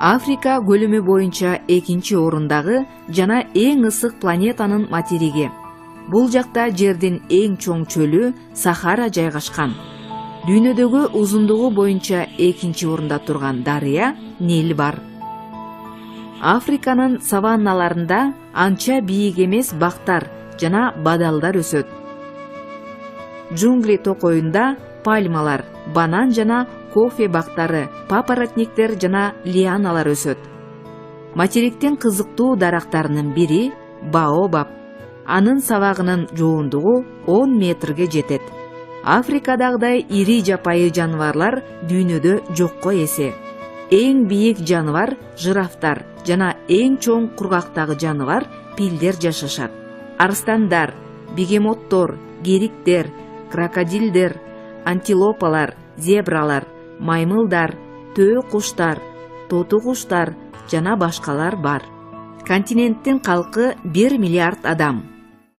Африка көлөмү боюнча экинчи орундагы жана эң ысык планетанын материги. Бул жакта жердин эң чоң чөлү Сахара жайгашкан. Дүйнөдөгү узундугу боюнча экинчи орунда турган дарыя Нил бар. Африканын саванналарында анча бийик эмес бактар жана бадалдар өсөт. Джунгли токоюнда пальмалар, банан жана кофе бактары, папоротниктер жана лианалар өсөт. Материктин кызыктуу дарактарынын бири баобаб. Анын сабагынын жоондугу 10 метрге жетет. Африкадагыдай ири жапайы жаныбарлар дүйнөдө жокко эсе. Эң бийик жаныбар жирафтар жана эң чоң кургактагы жаныбар пилдер жашашат. Арстандар, бегемоттор, кериктер, крокодилдер, антилопалар, зебралар, маймылдар, төө куштар, тоту куштар жана башкалар бар. Континенттин калкы 1 миллиард адам.